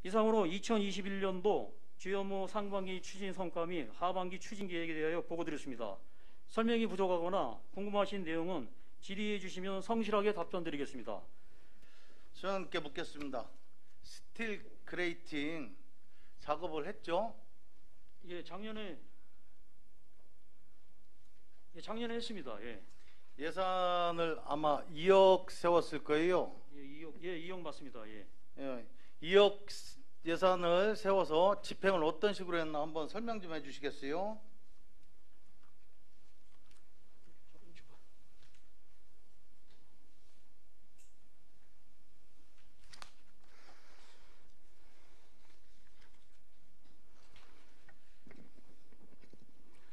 이상으로 2021년도 주요 업무 상반기 추진 성과 및 하반기 추진 계획에 대하여 보고드렸습니다. 설명이 부족하거나 궁금하신 내용은 질의해 주시면 성실하게 답변드리겠습니다. 수장님께 묻겠습니다. 스틸 그레이팅 작업을 했죠? 예, 작년에 했습니다. 예. 예산을 아마 2억 세웠을 거예요. 예, 2억 맞습니다. 예. 예, 2억 예산을 세워서 집행을 어떤 식으로 했나 한번 설명 좀 해주시겠어요?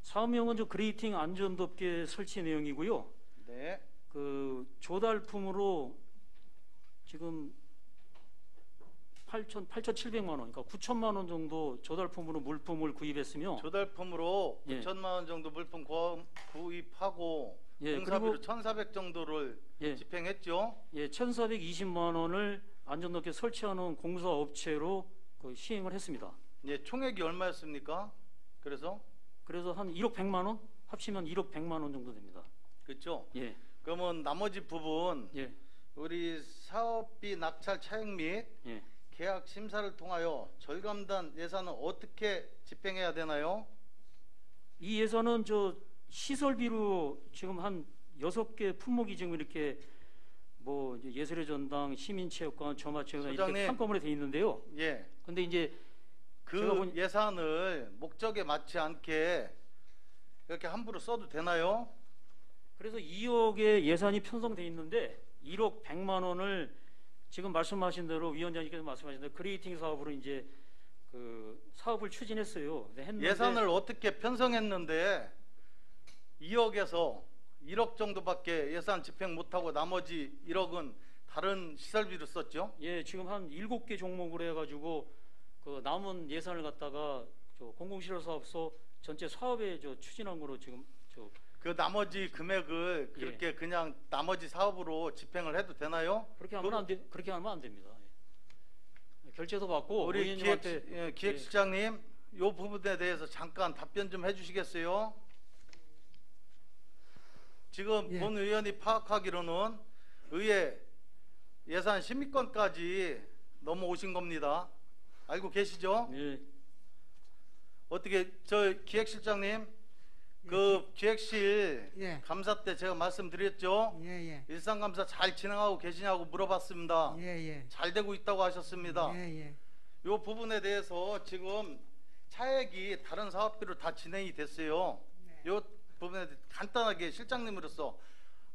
사업명은 그레이팅 안전덮개 설치 내용이고요. 네. 그 조달품으로 지금 8,700만 원, 그러니까 9천만 원 정도 조달품으로 물품을 구입했으며, 조달품으로 예. 9천만 원 정도 물품 구입하고 예, 공사비로 그리고 1,400 정도를 예. 집행했죠. 예, 1,420만 원을 안전덮개 설치하는 공사업체로 시행을 했습니다. 예, 총액이 얼마였습니까? 그래서 한 1억 100만 원 합치면 1억 100만 원 정도 됩니다. 그렇죠. 예, 그러면 나머지 부분 예, 우리 사업비 낙찰 차액 및 예. 계약 심사를 통하여 절감된 예산은 어떻게 집행해야 되나요? 이 예산은 시설비로 지금 한 6개 품목이 지금 이렇게 뭐 이제 예술의 전당, 시민체육관, 점화체육관 이렇게 소장님. 한꺼번에 돼 있는데요. 예. 근데 이제 제가 그 예산을 목적에 맞지 않게 이렇게 함부로 써도 되나요? 그래서 2억의 예산이 편성돼 있는데 1억 100만 원을 지금 말씀하신 대로 위원장님께서 말씀하신 대로 그레이팅 사업으로 이제 그 사업을 추진했어요. 네, 했는데 예산을 어떻게 편성했는데 2억에서 1억 정도밖에 예산 집행 못하고 나머지 1억은 다른 시설비로 썼죠? 예, 지금 한 7개 종목으로 해가지고 그 남은 예산을 갖다가 공공시설사업소 전체 사업에 추진한 거로 지금 그 나머지 금액을 그렇게 그냥 나머지 사업으로 집행을 해도 되나요? 그렇게 하면 안 됩니다. 예. 결제도 받고 우리 의원님한테 기획실장님 이 부분에 대해서 잠깐 답변 좀 해주시겠어요? 지금 예. 본 의원이 파악하기로는 의회 예산 심의권까지 넘어오신 겁니다. 알고 계시죠? 예. 어떻게 저 기획실장님 그 기획실 예. 감사 때 제가 말씀드렸죠? 예. 일상감사 잘 진행하고 계시냐고 물어봤습니다. 예. 잘 되고 있다고 하셨습니다. 예. 이 부분에 대해서 지금 차액이 다른 사업비로 다 진행이 됐어요. 네. 이 부분에 대해 간단하게 실장님으로서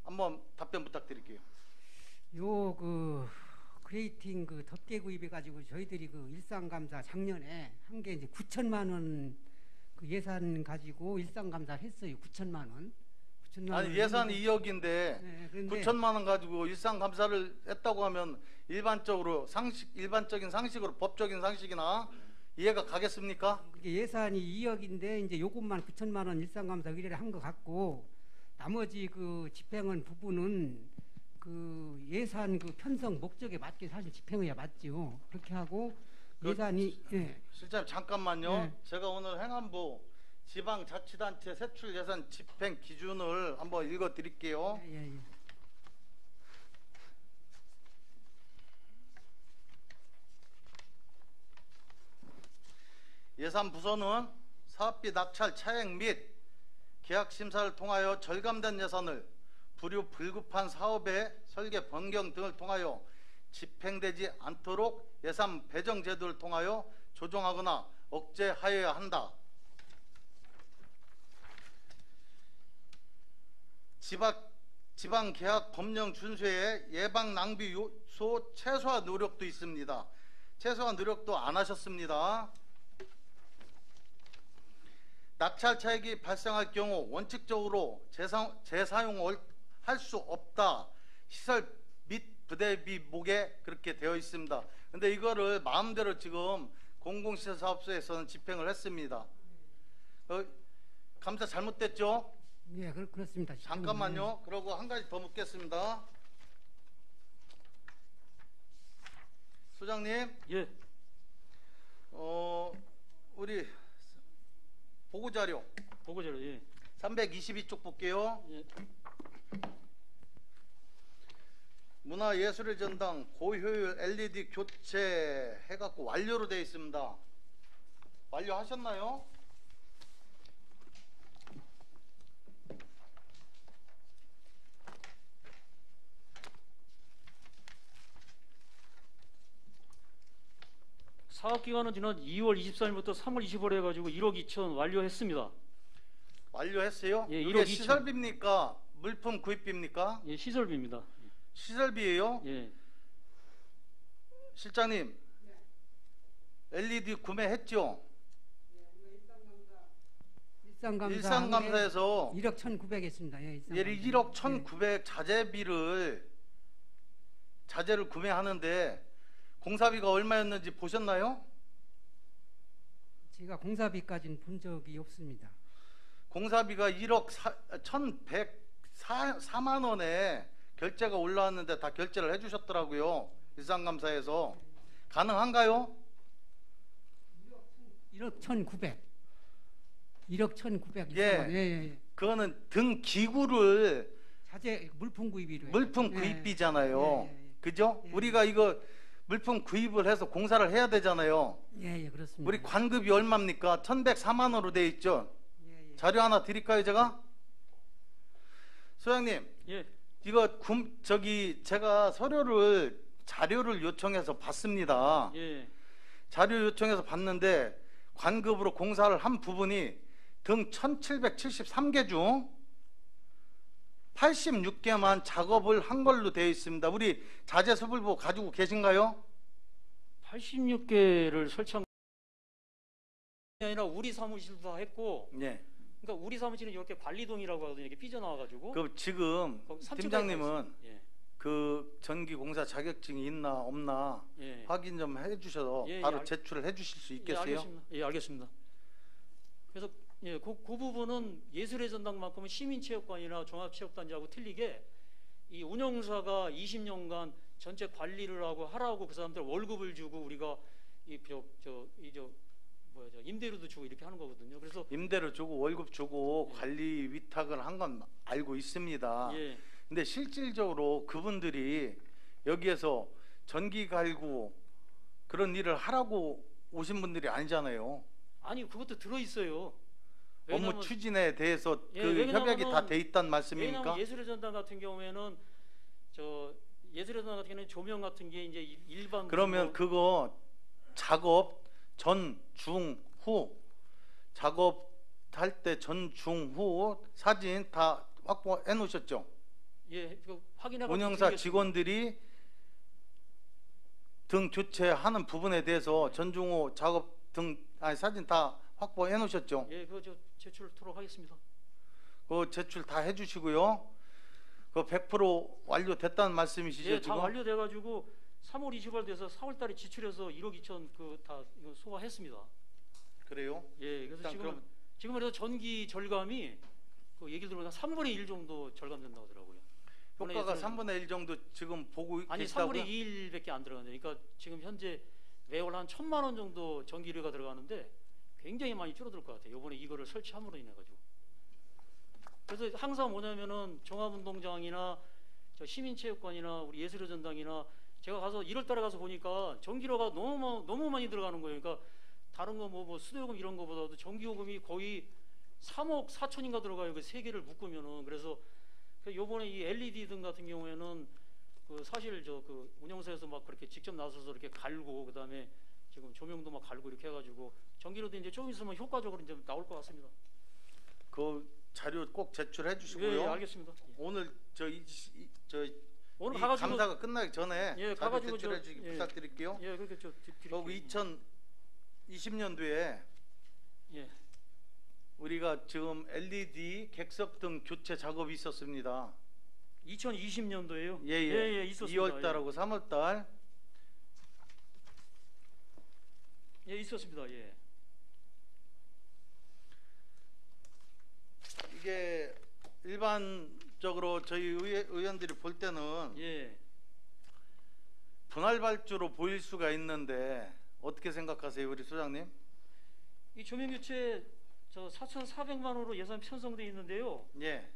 한번 답변 부탁드릴게요. 요 그레이팅 덮개 구입해 가지고 저희들이 일상감사 작년에 한 게 이제 9천만 원 예산 가지고 일상감사를 했어요. 9천만 원. 9천만 원. 아니 예산이 2억인데 네, 그런데 9천만 원 가지고 일상감사를 했다고 하면 일반적인 상식으로 법적인 상식이나 이해가 가겠습니까? 그게 예산이 2억인데 이제 요것만 9천만 원 일상감사 의뢰를 한 것 같고 나머지 집행한 부분은 예산 편성 목적에 맞게 사실 집행해야 맞죠. 그렇게 하고 예산이 실장님 잠깐만요. 네. 제가 오늘 행안부 지방자치단체 세출 예산 집행 기준을 한번 읽어 드릴게요. 예. 예산 부서는 사업비 낙찰 차액 및 계약 심사를 통하여 절감된 예산을 불급한 사업의 설계 변경 등을 통하여 집행되지 않도록 예산 배정 제도를 통하여 조정하거나 억제하여야 한다. 지방 계약 법령 준수에 예방 낭비 요소 최소화 노력도 있습니다. 최소화 노력도 안 하셨습니다. 낙찰 차익이 발생할 경우 원칙적으로 재사용할 수 없다. 시설 및 부대비목에 그렇게 되어 있습니다. 근데 이거를 마음대로 지금 공공시설사업소에서는 집행을 했습니다. 감사 잘못됐죠? 예, 그렇습니다. 잠깐만요. 그러고 한 가지 더 묻겠습니다. 소장님, 예. 우리 보고자료 보고자료. 예. 322쪽 볼게요. 예. 문화예술의 전당 고효율 LED 교체 해갖고 완료로 되어 있습니다. 완료하셨나요? 사업 기간은 지난 2월 24일부터 3월 25일 해가지고 1억 2천 완료했습니다. 완료했어요? 예, 이게 1억 2천. 시설비입니까? 물품 구입비입니까? 예, 시설비입니다. 시설비예요? 예. 실장님, LED 구매했죠? 일상감사에서 1억 1,900 했습니다. 예, 예, 1억 1,900 자재를 구매하는데 공사비가 얼마였는지 보셨나요? 제가 공사비까지는 본 적이 없습니다. 공사비가 1억 1,104만 원에 결제가 올라왔는데 다 결제를 해주셨더라고요. 일상감사에서. 가능한가요? 1억 1,900. 1억 1,900. 예. 예. 그거는 등 기구를 자재 물품 구입비로. 물품 예. 구입비잖아요. 예. 그죠? 예. 우리가 이거 물품 구입을 해서 공사를 해야 되잖아요. 예, 그렇습니다. 우리 관급이 얼마입니까? 1,104만 원으로 돼 있죠. 예. 자료 하나 드릴까요, 제가? 소장님, 예. 이거 제가 자료를 요청해서 봤습니다. 예. 자료 요청해서 봤는데 관급으로 공사를 한 부분이 등 1,773개 중 86개만 작업을 한 걸로 되어 있습니다. 우리 자재 수불보 가지고 계신가요? 86개를 설치한 게 아니라 우리 사무실도 다 했고, 네. 그러니까 우리 사무실은 이렇게 관리동이라고 하거든요. 이렇게 삐져나와가지고. 그 지금 거기 3층까지 팀장님은 예. 그 전기 공사 자격증이 있나 없나 예. 확인 좀 해주셔서 예, 바로 알- 제출을 해주실 수 예, 있겠어요? 알겠습니다. 예, 알겠습니다. 그래서 예, 그 부분은 예술의 전당만큼은 시민체육관이나 종합체육단지하고 틀리게 이 운영사가 20년간 전체 관리를 하라고 그 사람들 월급을 주고 우리가 임대료도 주고 이렇게 하는 거거든요. 그래서 임대료 주고 월급 주고 예. 관리 위탁을 한 건 알고 있습니다. 예, 근데 실질적으로 그분들이 여기에서 전기 갈고 그런 일을 하라고 오신 분들이 아니잖아요. 아니 그것도 들어 있어요. 업무 추진에 대해서 예, 그 협약이 다 돼 있단 말씀입니까? 왜냐하면 예술의 전당 같은 경우에는 예술의 전당 같은 경우는 조명 같은 게 이제 일반 그러면 그거 작업 전, 중, 후 작업할 때 전, 중, 후 사진 다 확보해 놓으셨죠? 예, 확인해 운영사 직원들이 등 교체하는 부분에 대해서 전중후 작업 등 사진 다 확보해 놓으셨죠? 예, 그거 저 제출토록 하겠습니다. 그 제출 다 해주시고요. 그 100% 완료됐다는 말씀이시죠? 예, 다 지금? 완료돼가지고 3월 20일 돼서 4월달에 지출해서 1억 2천 다 이거 소화했습니다. 그래요? 예, 그래서 일단 그럼 지금 그래서 전기 절감이 그 얘기를 들으면 3분의 1 정도 절감된다고 하더라고요. 효과가 예술은- 3분의 1 정도 지금 보고 아니 계시다고요? 3분의 2일밖에 안 들어가네요. 그러니까 지금 현재 매월 한 1,000만 원 정도 전기료가 들어가는데 굉장히 많이 줄어들 것 같아요. 이번에 이거를 설치함으로 인해 가지고. 그래서 항상 뭐냐면은 종합운동장이나 저 시민체육관이나 우리 예술의 전당이나 제가 가서 1월달에 가서 보니까 전기료가 너무 많이 들어가는 거예요. 그러니까 다른 거 뭐 수도요금 이런 거보다도 전기요금이 거의 3억 4천인가 들어가요. 그 세 개를 묶으면은. 그래서 요번에 이 LED 등 같은 경우에는 그 사실 그 운영사에서 막 그렇게 직접 나서서 이렇게 갈고 그다음에 지금 조명도 막 갈고 이렇게 해가지고 전기료도 이제 조금 있으면 효과적으로 이제 나올 것 같습니다. 그 자료 꼭 제출해 주시고요. 예, 알겠습니다. 예. 오늘 오늘 이 가가지고 감사가 끝나기 전에 예, 자료 가가지고 제출해 저- 주시기 예. 부탁드릴게요. 예, 그렇게 그리고 2020년도에 예, 우리가 지금 LED 객석 등 교체 작업이 있었습니다. 2020년도에요. 예, 있었습니다. 2월달하고 3월달. 예, 있었습니다. 예. 이게 일반적으로 저희 의원들이 볼 때는 예. 분할 발주로 보일 수가 있는데 어떻게 생각하세요, 우리 소장님? 이 조명 교체 저 4,400만 원으로 예산 편성돼 있는데요. 예.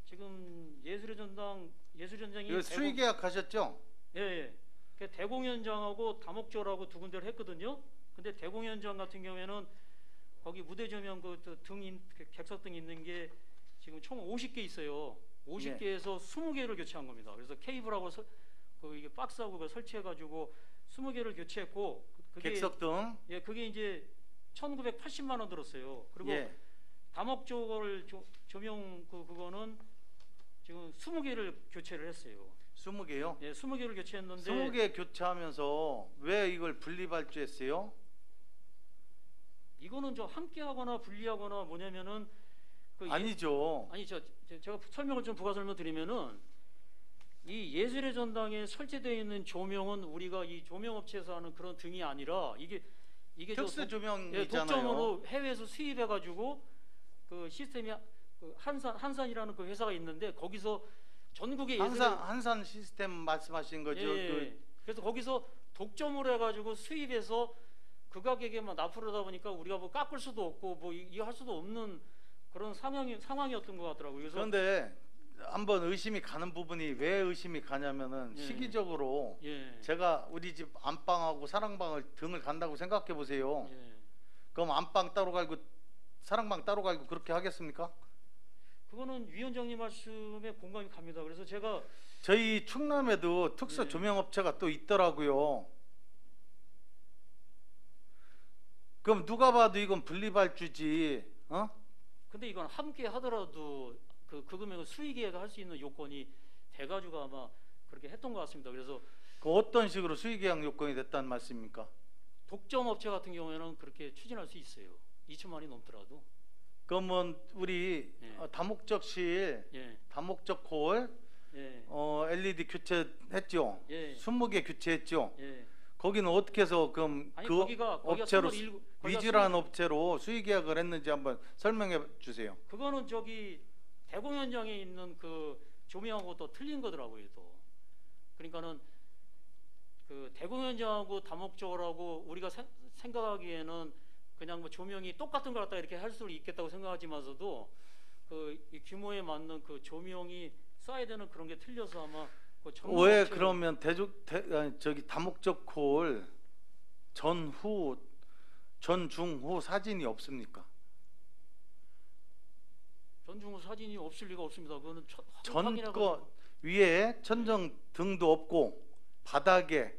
지금 예술현장이 이거 수의 계약하셨죠? 예, 예. 그 대공연장하고 다목적하고 두 군데를 했거든요. 근데 대공연장 같은 경우에는 거기 무대 조명 객석등 있는 게 지금 총 50개 있어요. 50개에서 20개를 교체한 겁니다. 그래서 케이블하고 이게 박스하고 그거 설치해가지고 20개를 교체했고 그게 객석등. 예, 그게 이제 1,980만 원 들었어요. 그리고 예. 다목적을 조명 그거는 지금 20개를 교체를 했어요. 20개요? 예, 20개를 교체했는데 20개 교체하면서 왜 이걸 분리발주했어요? 이거는 저 함께하거나 분리하거나 뭐냐면은 아니죠. 아니 제가 설명을 좀 부가 설명드리면은 이 예술의 전당에 설치되어 있는 조명은 우리가 이 조명업체에서 하는 그런 등이 아니라 이게 특수 예, 조명이잖아요. 독점으로 해외에서 수입해가지고 그 시스템이 그 한산이라는 그 회사가 있는데 거기서 전국의 한산 시스템 말씀하신 거죠? 예, 예. 그래서 거기서 독점을 해가지고 수입해서 그 가격에만 납품을 하다 보니까 우리가 뭐 깎을 수도 없고 뭐 이거 할 수도 없는 그런 상황이었던 것 같더라고요. 그래서 그런데 한번 의심이 가는 부분이 왜 의심이 가냐면은 예. 시기적으로 예, 제가 우리 집 안방하고 사랑방을 등을 간다고 생각해 보세요. 예. 그럼 안방 따로 갈고 사랑방 따로 갈고 그렇게 하겠습니까? 그거는 위원장님 말씀에 공감이 갑니다. 그래서 제가 저희 충남에도 특수 예. 조명업체가 또 있더라고요. 그럼 누가 봐도 이건 분리발주지, 어? 근데 이건 함께 하더라도 그 금액을 수익계획 할 수 있는 요건이 돼가지고 아마 그렇게 했던 것 같습니다. 그래서 그 어떤 식으로 수의계약 요건이 됐다는 말씀입니까? 독점 업체 같은 경우에는 그렇게 추진할 수 있어요. 2천만 원이 넘더라도. 그러면 우리 예. 다목적실, 예, 다목적 홀, 예, LED 교체했죠. 예, 20개 교체했죠. 예. 거기는 어떻게 해서 그럼 아니 그 거기가 업체로 27, 위주라는 업체로 수의계약을 했는지 한번 설명해 주세요. 그거는 저기 대공연장에 있는 그 조명하고 또 틀린 거더라고요. 또 그러니까는 그 대공연장하고 다목적하고 우리가 생각하기에는 그냥 뭐 조명이 똑같은 걸 갖다 이렇게 할 수 있겠다고 생각하지만서도 이 규모에 맞는 그 조명이 써야 되는 그런 게 틀려서 아마 그 전문 왜 업체로- 그러면 저기 다목적 홀 전후 전중후 사진이 없습니까? 전중후 사진이 없을 리가 없습니다. 그거는 전거 위에 천정 등도 없고 바닥에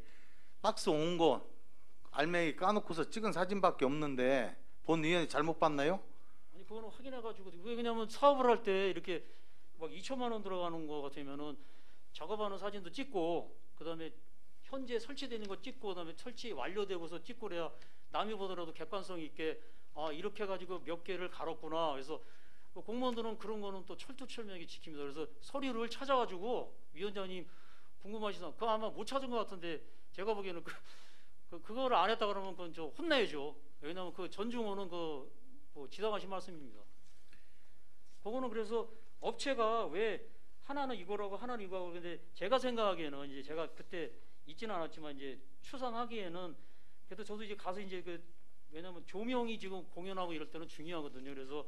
박스 온 거 알맹이 까놓고서 찍은 사진밖에 없는데 본위원이 잘못 봤나요? 아니 그거는 확인해가지고 왜 그냐면 사업을 할 때 이렇게 막 2천만 원 들어가는 거 같으면은 작업하는 사진도 찍고 그다음에 현재 설치되는 거 찍고 그다음에 설치 완료되고서 찍고 그래야 남이 보더라도 객관성 있게 아 이렇게 해가지고 몇 개를 갈았구나. 그래서 그 공무원들은 그런 거는 또 철두철미하게 지킵니다. 그래서 서류를 찾아가지고 위원장님 궁금하시다. 그거 아마 못 찾은 것 같은데 제가 보기에는 그거를 안 했다 그러면 그건 저 혼내야죠. 왜냐하면 그 전중호는 뭐 지당하신 말씀입니다. 그거는 그래서 업체가 왜 하나는 이거라고 하나는 이거라고 근데 제가 생각하기에는 이제 제가 그때 있지는 않았지만 이제 추상하기에는 그래도 저도 이제 가서 이제 왜냐하면 조명이 지금 공연하고 이럴 때는 중요하거든요. 그래서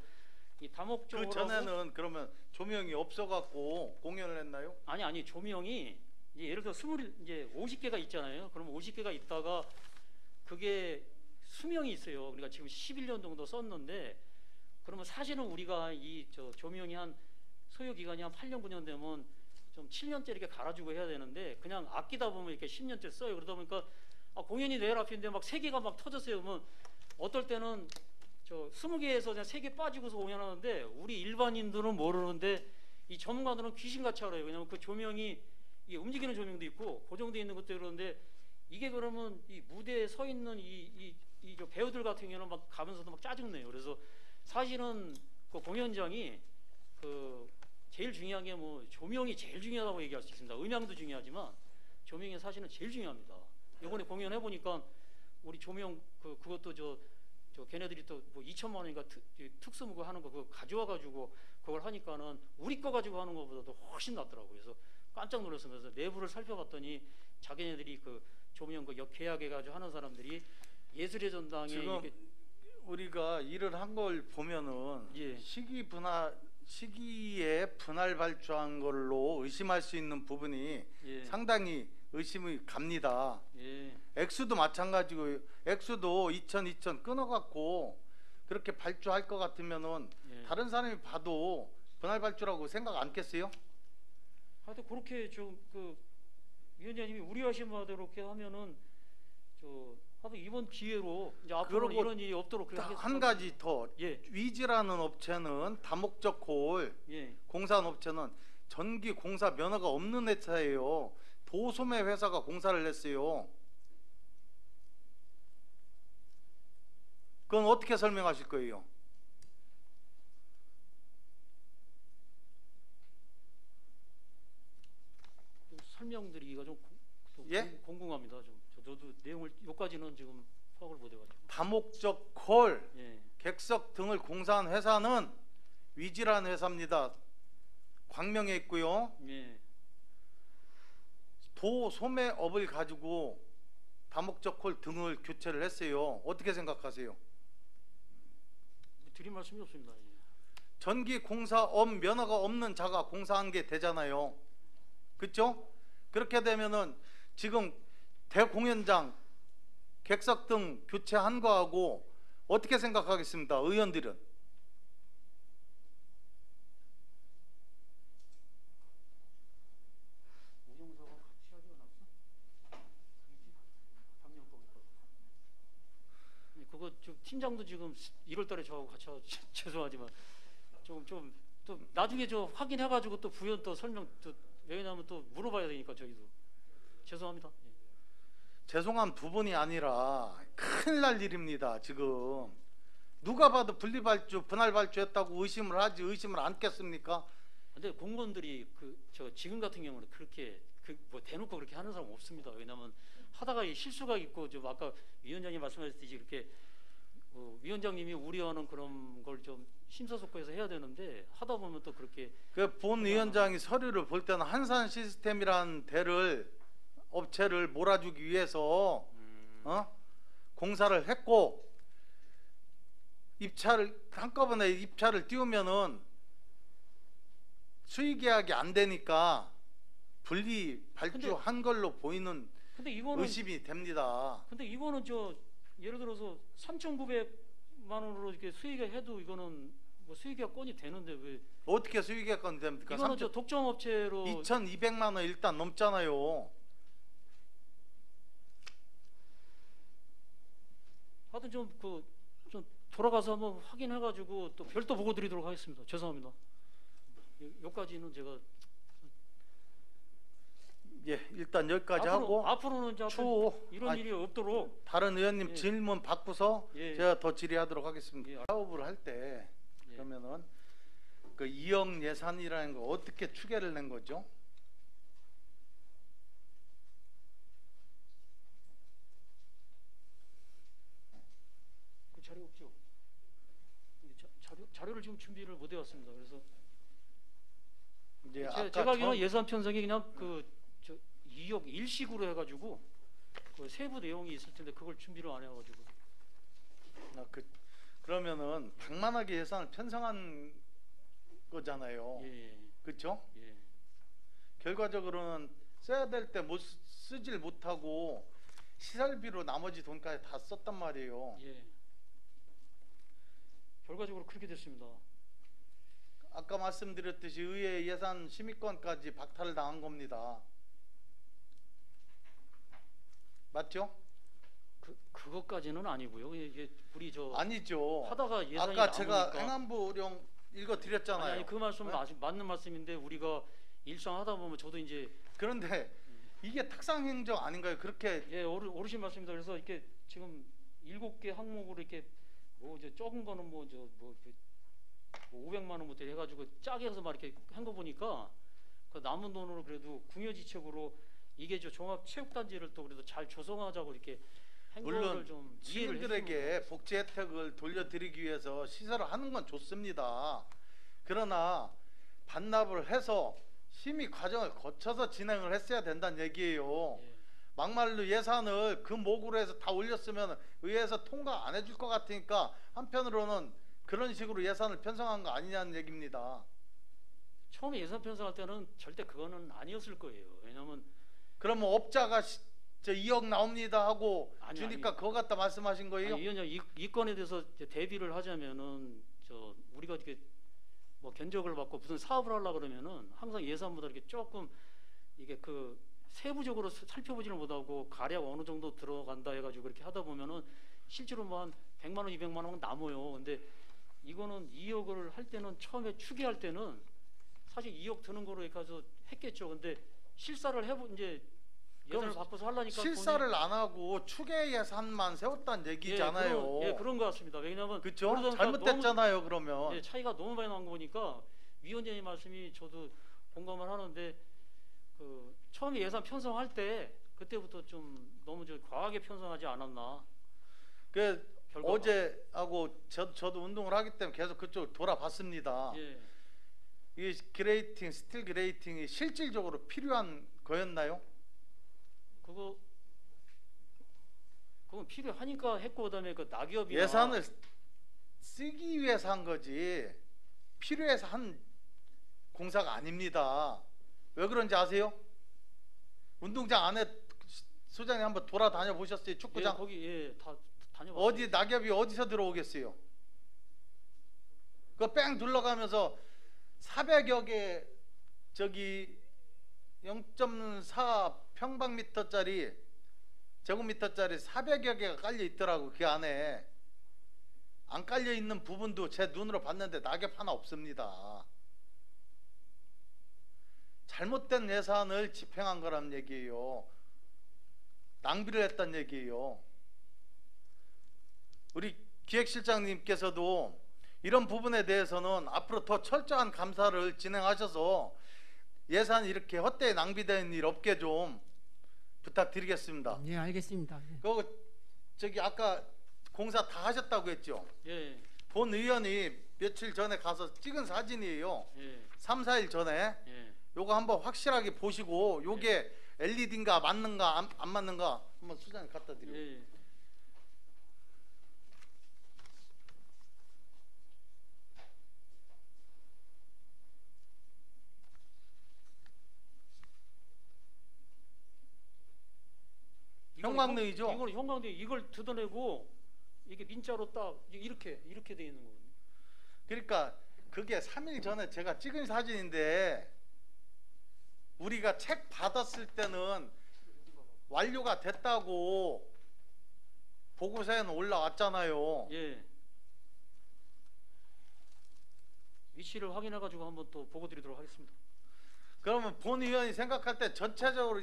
이 다목적으로 그 전에는 그러면 조명이 없어갖고 공연을 했나요? 아니 조명이 이제 예를 들어 이제 50개가 있잖아요. 그럼 50개가 있다가 그게 수명이 있어요. 그러니까 지금 11년 정도 썼는데 그러면 사실은 우리가 조명이 한 소요 기간이 한 8년 9년 되면 좀 7년째 이렇게 갈아주고 해야 되는데 그냥 아끼다 보면 이렇게 10년째 써요. 그러다 보니까 공연이 내일 앞인데 막 3개가 막 터졌어요. 그러면 어떨 때는 20개에서 그냥 3개 빠지고서 공연하는데 우리 일반인들은 모르는데 이 전문가들은 귀신같이 알아요. 왜냐하면 그 조명이 이게 움직이는 조명도 있고 고정되어 있는 것도 그러는데 이게 그러면 이 무대에 서 있는 저 배우들 같은 경우는 막 가면서도 막 짜증내요. 그래서 사실은 그 공연장이 제일 중요한 게 뭐 조명이 제일 중요하다고 얘기할 수 있습니다. 음향도 중요하지만 조명이 사실은 제일 중요합니다. 이번에 공연해 보니까 우리 조명 그것도 저 걔네들이 또 뭐 2천만 원인가 특수무고 하는 거 그거 가져와 가지고 그걸 하니까는 우리 거 가지고 하는 것보다도 훨씬 낫더라고요. 그래서 깜짝 놀랐으면서 내부를 살펴봤더니 자기네들이 그 조명 계약해 가지고 하는 사람들이 예술의 전당에 지금 이게 우리가 일을 한 걸 보면은 예. 시기에 분할 발주한 걸로 의심할 수 있는 부분이 예. 상당히 의심이 갑니다. 예. 액수도 마찬가지고 액수도 2000 끊어갖고 그렇게 발주할 것 같으면은 예. 다른 사람이 봐도 분할 발주라고 생각 안 겠어요? 하여튼 그렇게 좀 그 위원장님이 우려하신 바대로 그렇게 하면은 하여튼 이번 기회로 이제 앞으로 그리고 이런 일이 없도록 그렇게 한 하겠습니다. 가지 더 예. 위지라는 업체는 다목적 콜 예. 공사한 업체는 전기 공사 면허가 없는 회사예요. 도소매 회사가 공사를 했어요. 그건 어떻게 설명하실 거예요? 좀 설명드리기가 좀 예? 궁금합니다. 좀 저도 내용을 여기까지는 지금 파악을 못 해가지고. 다목적 콜, 예. 객석 등을 공사한 회사는 위지라는 회사입니다. 광명에 있고요. 예. 도소매업을 가지고 다목적 콜 등을 교체를 했어요. 어떻게 생각하세요? 드릴 말씀이 없습니다. 예. 전기 공사업 면허가 없는 자가 공사한 게 되잖아요. 그렇죠? 그렇게 되면은 지금 대공연장 객석 등 교체한 거하고 어떻게 생각하겠습니다, 의원들은? 우정사가 같이 하지 않았어? 작년 거기서. 그거 좀 팀장도 지금 1월달에 저하고 같이 하고 죄송하지만 좀 또 나중에 저 확인해가지고 또 부연 또 설명 또 왜냐하면 또 물어봐야 되니까 저희도 죄송합니다. 예. 죄송한 부분이 아니라 큰일 날 일입니다. 지금 누가 봐도 분리발주, 분할발주했다고 의심을 하지 의심을 않겠습니까? 근데 공무원들이 지금 같은 경우는 그렇게 뭐 대놓고 그렇게 하는 사람 없습니다. 왜냐하면 하다가 실수가 있고 좀 아까 위원장님 말씀하셨듯이 그렇게 위원장님이 우려하는 그런 걸 좀 심사숙고해서 해야 되는데 하다 보면 또 그렇게 그 본 위원장이 서류를 볼 때는 한산 시스템이라는 업체를 몰아주기 위해서 공사를 했고 한꺼번에 입찰을 띄우면은 수의계약이 안 되니까 분리 발주한 걸로 보이는 근데 이거는 의심이 됩니다. 근데 이거는 예를 들어서 3,900만 원으로 이렇게 수의계약 해도 이거는 뭐 수의계약 건이 되는데 왜 어떻게 수의계약건 됩니까? 이거는 독점업체로 2,200만 원 일단 넘잖아요. 하여튼 좀 돌아가서 한번 확인해가지고 또 별도 보고 드리도록 하겠습니다. 죄송합니다. 여기까지는 제가 예, 일단 여기까지 하고 앞으로는 이제 추후 이런 일이 없도록 다른 의원님 예. 질문 받고서 예. 제가 더 질의하도록 하겠습니다. 예. 사업을 할 때 예. 그러면은 그 2억 예산이라는 거 어떻게 추계를 낸 거죠? 그 자료 없죠? 자료를 지금 준비를 못 해왔습니다. 그래서 이제 제가 알기로는 예산 편성이 그냥 2억 일식으로 해가지고 그 세부 내용이 있을 텐데 그걸 준비를 안 해가지고 그러면은 방만하게 예산을 편성한 거잖아요. 예. 그렇죠? 예. 결과적으로는 써야 될 때 쓰질 못하고 시설비로 나머지 돈까지 다 썼단 말이에요. 예. 결과적으로 그렇게 됐습니다. 아까 말씀드렸듯이 의회 예산 심의권까지 박탈을 당한 겁니다. 맞죠? 그것까지는 아니고요. 이게 우리 아니죠. 하다가 예산이 아까 제가 남으니까. 행안부령 읽어드렸잖아요. 아니 그 말씀은 네? 맞는 말씀인데 우리가 일상 하다 보면 저도 이제 그런데 이게 특상행정 아닌가요? 그렇게 예 오르신 말씀입니다. 그래서 이렇게 지금 7개 항목으로 이렇게 뭐 이제 적은 거는 뭐 500만 원부터 해가지고 짜게 해서 막 이렇게 한 거 보니까 그 남은 돈으로 그래도 궁여지책으로 이게 종합체육단지를 또 그래도 잘 조성하자고 이렇게 한 거를 물론 좀 이해를 시민들에게 복지 혜택을 돌려드리기 위해서 시설을 하는 건 좋습니다. 그러나 반납을 해서 심의 과정을 거쳐서 진행을 했어야 된다는 얘기예요. 예. 막말로 예산을 그 목으로 해서 다 올렸으면 의회에서 통과 안 해줄 것 같으니까 한편으로는 그런 식으로 예산을 편성한 거 아니냐는 얘기입니다. 처음에 예산 편성할 때는 절대 그거는 아니었을 거예요. 왜냐하면 그러면 업자가 저 2억 나옵니다 하고 아니, 주니까 아니. 그거 갖다 말씀하신 거예요? 아니, 위원장 이 건에 대해서 이제 대비를 하자면은 우리가 이렇게 뭐 견적을 받고 무슨 사업을 하려고 그러면은 항상 예산보다 이렇게 조금 이게 그 세부적으로 살펴보지를 못하고 가략 어느 정도 들어간다 해가지고 그렇게 하다 보면은 실제로 뭐 한 100만 원, 200만 원 남아요. 근데 이거는 2억을 할 때는 처음에 추계할 때는 사실 2억 드는 거로 이렇게 해서 했겠죠. 근데 실사를 해보 이제 예산을 바꿔서 하려니까 실사를 안 하고 추계 예산만 세웠다는 얘기잖아요. 그런 것 같습니다. 왜냐하면 그렇죠? 그러다 보니까 잘못됐잖아요. 그러면 너무, 차이가 너무 많이 나는 거 보니까 위원장님 말씀이 저도 공감을 하는데 그 처음에 예산 편성할 때 그때부터 좀 너무 과하게 편성하지 않았나. 그 결과가. 어제하고 저도 운동을 하기 때문에 계속 그쪽을 돌아봤습니다. 예. 이 그레이팅, 스틸 그레이팅이 실질적으로 필요한 거였나요? 그건 필요하니까 했고 그다음에 그 낙엽이나 예산을 쓰기 위해서 한 거지 필요해서 한 공사가 아닙니다. 왜 그런지 아세요? 운동장 안에 소장님 한번 돌아다녀 보셨어요? 축구장 거기 다 다녀봤어요. 어디 낙엽이 어디서 들어오겠어요? 그거 뺑 둘러가면서 400여 개 저기 0.4 평방미터짜리 제곱미터짜리 400여 개가 깔려 있더라고. 그 안에 안 깔려 있는 부분도 제 눈으로 봤는데 낙엽 하나 없습니다. 잘못된 예산을 집행한 거란 얘기예요. 낭비를 했단 얘기예요. 우리 기획실장님께서도 이런 부분에 대해서는 앞으로 더 철저한 감사를 진행하셔서 예산이 이렇게 헛되이 낭비되는 일 없게 좀 부탁드리겠습니다. 예, 알겠습니다. 예. 저기 아까 공사 다 하셨다고 했죠? 예. 본 의원이 며칠 전에 가서 찍은 사진이에요. 예. 3, 4일 전에. 예. 요거 한번 확실하게 보시고 요게 LED인가 맞는가 안 맞는가 한번 수장님 갖다 드려요. 예. 형광등이죠? 이거는 형광등 이걸 뜯어내고 이게 민자로 딱 이렇게 돼 있는 거거든요. 그러니까 그게 3일 전에 제가 찍은 사진인데 우리가 책 받았을 때는 완료가 됐다고 보고서에는 올라왔잖아요. 예. 위치를 확인해 가지고 한번 또 보고 드리도록 하겠습니다. 그러면 본 의원이 생각할 때 전체적으로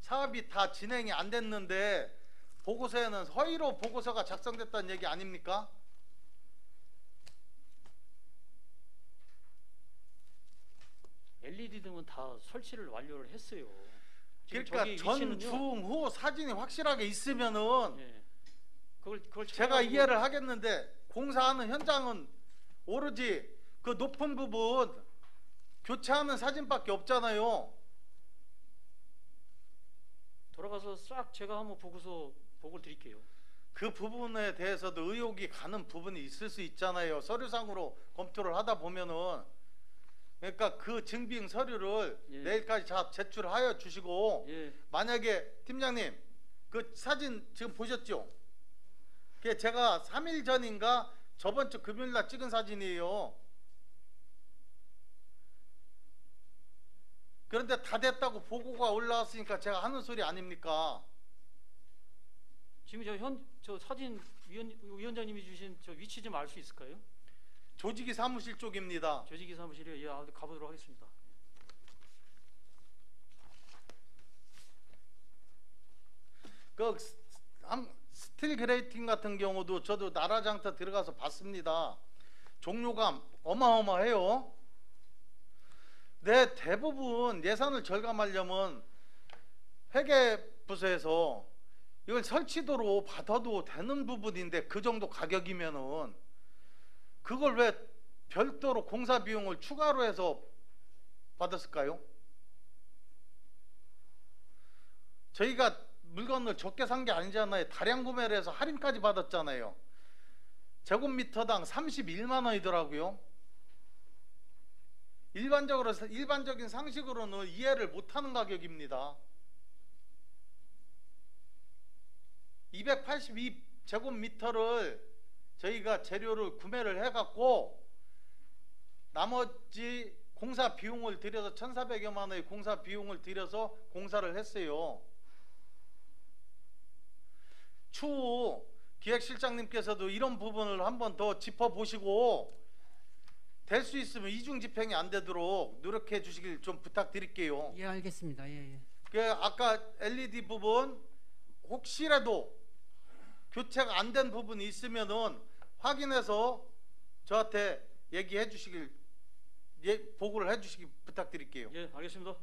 사업이 다 진행이 안 됐는데 보고서에는 허위로 보고서가 작성됐다는 얘기 아닙니까? LED 등은 다 설치를 완료를 했어요. 지금 그러니까 저기 전, 위치는요. 중, 후 사진이 확실하게 있으면은 예. 그걸 제가 찾아가지고- 이해를 하겠는데 공사하는 현장은 오로지 그 높은 부분 교체하는 사진밖에 없잖아요. 돌아가서 싹 제가 한번 보고서 보고를 드릴게요. 그 부분에 대해서도 의혹이 가는 부분이 있을 수 있잖아요. 서류상으로 검토를 하다 보면은 그러니까 그 증빙 서류를 예. 내일까지 제출하여 주시고 예. 만약에 팀장님 그 사진 지금 보셨죠? 그게 제가 3일 전인가 저번 주 금요일 날 찍은 사진이에요. 그런데 다 됐다고 보고가 올라왔으니까 제가 하는 소리 아닙니까? 지금 저 사진 위원장님이 주신 저 위치 좀 알 수 있을까요? 조직위 사무실 쪽입니다. 조직위 사무실에 가보도록 하겠습니다. 그 스틸 그레이팅 같은 경우도 저도 나라장터 들어가서 봤습니다. 종류가 어마어마해요. 네, 대부분 예산을 절감하려면 회계부서에서 이걸 설치도로 받아도 되는 부분인데 그 정도 가격이면은 그걸 왜 별도로 공사 비용을 추가로 해서 받았을까요? 저희가 물건을 적게 산 게 아니잖아요. 다량 구매를 해서 할인까지 받았잖아요. 제곱미터당 31만 원이더라고요. 일반적인 상식으로는 이해를 못하는 가격입니다. 282제곱미터를 저희가 재료를 구매를 해갖고 나머지 공사 비용을 들여서 1,400여만 원의 공사 비용을 들여서 공사를 했어요. 추후 기획실장님께서도 이런 부분을 한번 더 짚어보시고 될 수 있으면 이중 집행이 안 되도록 노력해 주시길 좀 부탁드릴게요. 예, 알겠습니다. 예, 예. 그 아까 LED 부분 혹시라도 교체가 안 된 부분이 있으면은 확인해서 저한테 얘기해 주시길 보고를 해 주시기 부탁드릴게요. 예, 알겠습니다.